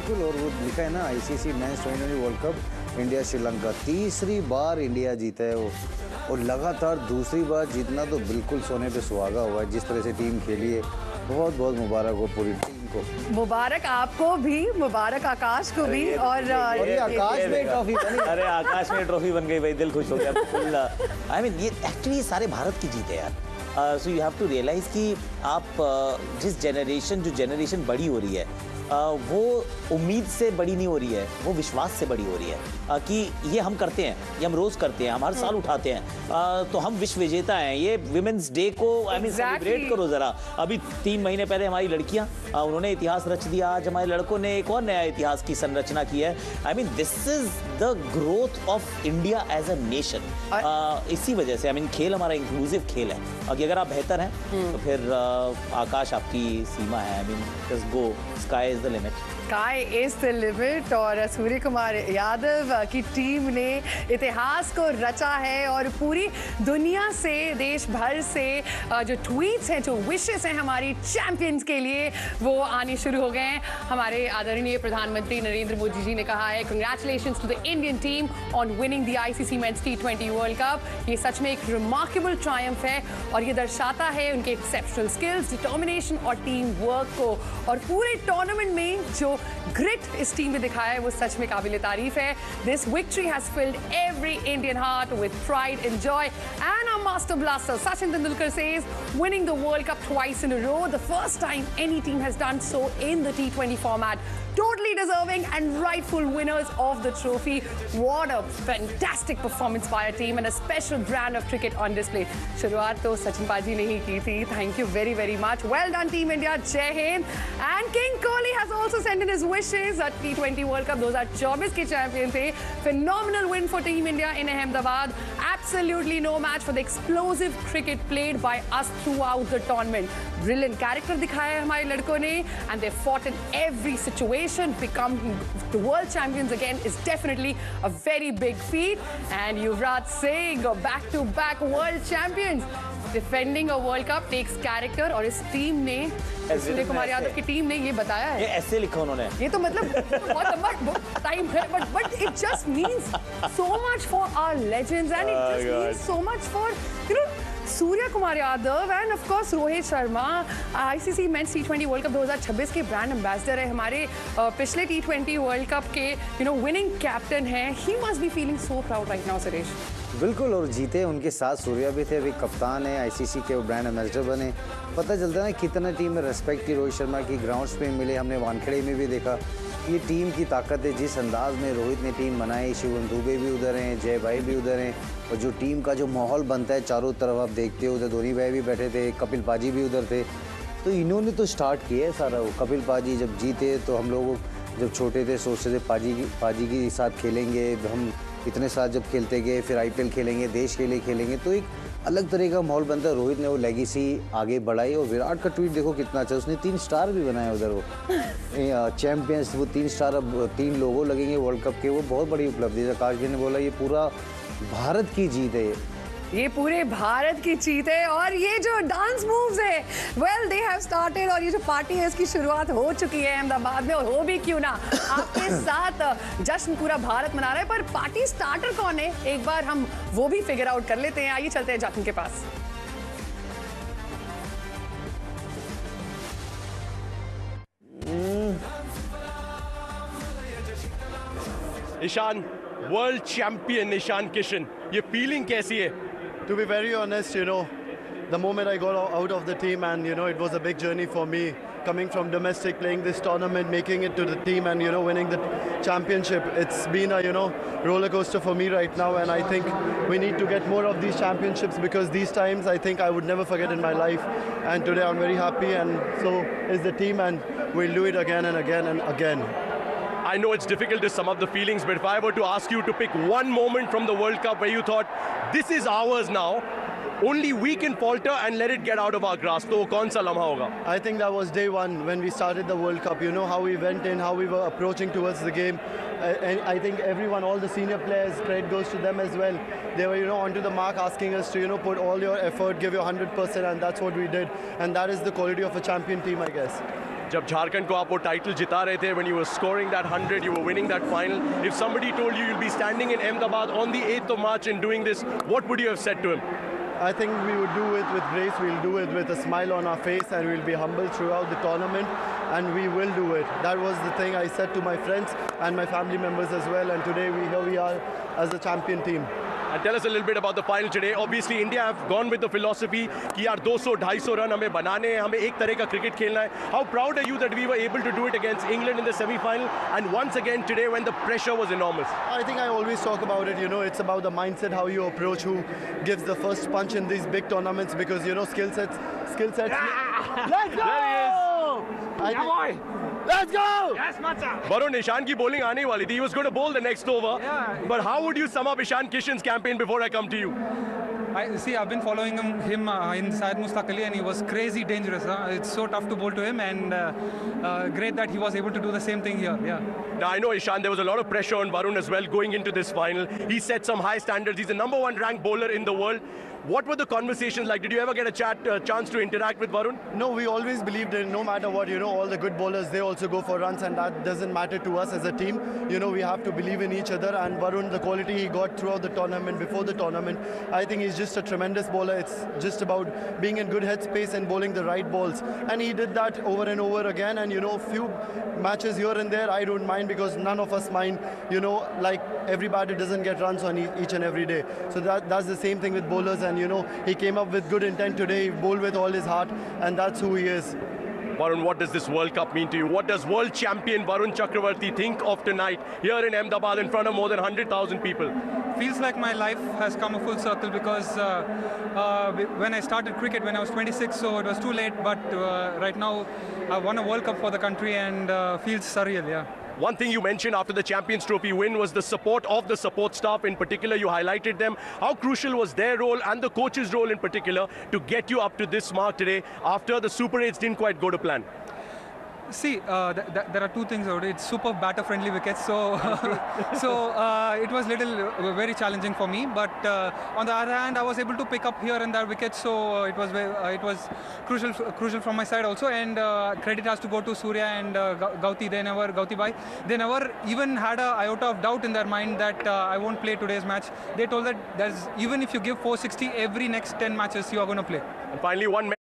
बिल्कुल। और वो लिखा है ना आईसीसी मेंस टी20 वर्ल्ड कप इंडिया श्रीलंका, तीसरी बार इंडिया जीता है वो, और लगातार दूसरी बार जीतना तो बिल्कुल सोने पे सुहागा हुआ है। जिस तरह से टीम खेली है, बहुत बहुत मुबारक हो पूरी टीम को। मुबारक आपको भी, मुबारक आकाश को भी। और आकाश में ट्रॉफी बनी। अरे आकाश में ट्रॉफी बन गई भाई, दिल खुश हो गया। आई मीन ये एक्चुअली सारे भारत की जीत है यार। So you have to realize कि आप जिस जनरेशन बड़ी हो रही है, वो उम्मीद से बड़ी नहीं हो रही है, वो विश्वास से बड़ी हो रही है कि ये हम करते हैं, ये हम रोज करते हैं, हम हर साल उठाते हैं, तो हम विश्व विजेता हैं। ये विमेंस डे को आई मीन सेलिब्रेट करो जरा। अभी 3 महीने पहले हमारी लड़कियां, उन्होंने इतिहास रच दिया, आज हमारे लड़कों ने एक और नया इतिहास की संरचना की है। I mean this is the growth of India as a nation. इसी वजह से आई मीन खेल हमारा इंक्लूसिव खेल है, कि अगर आप बेहतर हैं तो फिर आकाश आपकी सीमा है। I mean just go, sky is the limit. Sky is the limit। और सूर्य कुमार यादव की टीम ने इतिहास को रचा है, और पूरी दुनिया से, देश भर से जो ट्वीट्स हैं, जो विशेस हैं हमारी चैंपियंस के लिए, वो आने शुरू हो गए हैं। हमारे आदरणीय प्रधानमंत्री नरेंद्र मोदी जी ने कहा है, congratulations to the Indian team on winning the ICC men's टी20 वर्ल्ड कप। ये सच में एक रिमार्केबल ट्रायम्फ है, और ये दर्शाता है उनके एक्सेप्शनल स्किल्स, डिटर्मिनेशन और टीम वर्क को। और पूरे टूर्नामेंट में जो ग्रिट इस टीम ने दिखाया है, वो सच में काबिल तारीफ है। This victory has field every Indian heart with pride and Joy, and our master blaster Sachin Tendulkar says, winning the World Cup twice in a row, the first time any team has done so in the T20 format. Totally deserving and rightful winners of the trophy. What a fantastic performance by our team, and a special brand of cricket on display. शुरुआत तो सचिन पाजी ने ही की थी। Thank you very very much. Well done Team India. Jai Hind. And King Kohli has also sent in his wishes at T20 World Cup 2024 के champion थे। Phenomenal win for Team India in Ahmedabad. Absolutely no match for the explosive cricket played by us throughout the tournament. Brilliant character दिखाया है हमारे लड़कों ने, and they fought in every situation. Becoming the world champions again is definitely a very big feat. And Yuvraj Singh, back-to-back world champions, defending a World Cup takes character। और इस team ने, सूर्य कुमार यादव की team ने ये बताया है, ये ऐसे लिखा उन्होंने, ये तो मतलब बहुत लंबा टाइम है, but it just means so much for our legends, and it just means so much for, you know, Surya Kumar Yadav end of course Rohit Sharma. ICC men's टी20 वर्ल्ड कप 2026 के ब्रांड एम्बेसडर है, हमारे पिछले टी20 वर्ल्ड कप के विनिंग कैप्टन हैं। He must be feeling so proud right now Suresh. बिल्कुल। और जीते उनके साथ सूर्या भी थे, अभी कप्तान है, आईसीसी के ब्रांड एम्बेसडर बने। पता चलता है ना कितना टीम में रेस्पेक्ट की रोहित शर्मा की, ग्राउंड्स पे मिले, हमने वानखेड़े में भी देखा। ये टीम की ताकत है, जिस अंदाज में रोहित ने टीम बनाई, शिवम दुबे भी उधर हैं, जय भाई भी उधर हैं, और जो टीम का जो माहौल बनता है चारों तरफ आप देखते हो, उधर धोनी भाई भी बैठे थे, कपिल पाजी भी उधर थे। तो इन्होंने तो स्टार्ट किया है सारा। वो कपिल पाजी जब जीते तो हम लोग जब छोटे थे सोचते थे पाजी के साथ खेलेंगे हम, इतने साथ जब खेलते गए, फिर आईपीएल खेलेंगे, देश के लिए खेलेंगे, तो एक अलग तरह का माहौल बनता है। रोहित ने वो लेगेसी आगे बढ़ाई, और विराट का ट्वीट देखो कितना अच्छा, उसने 3 स्टार भी बनाए उधर। वो चैंपियंस, वो 3 स्टार, अब 3 लोगो लगेंगे वर्ल्ड कप के, वो बहुत बड़ी उपलब्धि है। आकाश जी ने बोला ये पूरा भारत की जीत है, ये पूरे भारत की जीत है। और ये जो डांस मूव्स है, वेल दे हैव स्टार्टेड, और ये जो पार्टी है इसकी शुरुआत हो चुकी है अहमदाबाद में, और हो भी क्यों ना, आपके साथ जश्न पूरा भारत मना रहा है। पर पार्टी स्टार्टर कौन है, एक बार हम वो भी फिगर आउट कर लेते हैं। आइए चलते हैं जश्न के पास। ईशान, वर्ल्ड चैंपियन ईशान किशन, ये फीलिंग कैसी है? To be very honest, the moment I got out of the team, and it was a big journey for me, coming from domestic, playing this tournament, making it to the team, and winning the championship. It's been a roller coaster for me right now, and I think we need to get more of these championships, because these times I think I would never forget in my life. And today I'm very happy, and so is the team, and we'll do it again and again and again. I know it's difficult to sum up the feelings, but if I were to ask you to pick one moment from the World Cup where you thought, this is ours now, only we can falter and let it get out of our grasp, तो कौन सा लम्हा होगा? I think that was day one when we started the World Cup. How we went in, how we were approaching towards the game. And I think everyone, all the senior players, credit goes to them as well. They were, onto the mark, asking us to, put all your effort, give your 100%, and that's what we did. And that is the quality of a champion team, I guess. जब झारखंड को आप वो title जिता रहे थे, when you were scoring that 100, you were winning that final. If somebody told you you'll be standing in Ahmedabad on the 8th of March and doing this, what would you have said to him? I think we would do it with grace, we'll do it with a smile on our face, and we'll be humble throughout the tournament, and we will do it. That was the thing I said to my friends and my family members as well, and today here we are as a champion team. And tell us a little bit about the final today. Obviously, India have gone with the philosophy कि यार 200-250 run हमें बनाने हैं, हमें एक तरह का cricket खेलना है. How proud are you that we were able to do it against England in the semi-final and once again today when the pressure was enormous? I think I always talk about it, it's about the mindset, how you approach, who gives the first punch in these big tournaments, because, skill sets. Let's go! There he is. Let's go! Varun, Ishan की bowling आने वाली थी. He was going to bowl the next over. Yeah. But how would you sum up Ishan Kishan's campaign before I come to you? I've been following him in Syed Mushtaq Ali, and he was crazy dangerous. It's so tough to bowl to him, and great that he was able to do the same thing here. Yeah. Now, I know, Ishan, there was a lot of pressure on Varun as well going into this final. He set some high standards. He's the #1 ranked bowler in the world. What were the conversations like? Did you ever get a chance to interact with Varun? No, we always believed in no matter what, all the good bowlers, they also go for runs, and that doesn't matter to us as a team. We have to believe in each other, and Varun, the quality he got throughout the tournament, before the tournament, I think he's just a tremendous bowler. It's just about being in good headspace and bowling the right balls. And he did that over and over again, and few matches here and there, I don't mind, because none of us mind, like everybody doesn't get runs on each and every day. So that's the same thing with bowlers, and he came up with good intent today, he bowled with all his heart, and that's who he is. Varun, what does this World Cup mean to you? What does world champion Varun Chakravarti think of tonight here in Ahmedabad in front of more than 100,000 people? Feels like my life has come a full circle, because when I started cricket when I was 26, so it was too late, but right now I won a World Cup for the country, and feels surreal, yeah. One thing you mentioned after the Champions Trophy win was the support of the support staff. In particular, you highlighted them. How crucial was their role and the coach's role in particular to get you up to this mark today after the Super 8s didn't quite go to plan? See, there are two things about it. It's super batter-friendly wickets, so it was very challenging for me. But on the other hand, I was able to pick up here and there wickets, so it was crucial from my side also. And credit has to go to Surya and Gauti. Gauti Bhai, they never even had an iota of doubt in their mind that I won't play today's match. They told that even if you give 460 every next 10 matches, you are going to play. And finally, one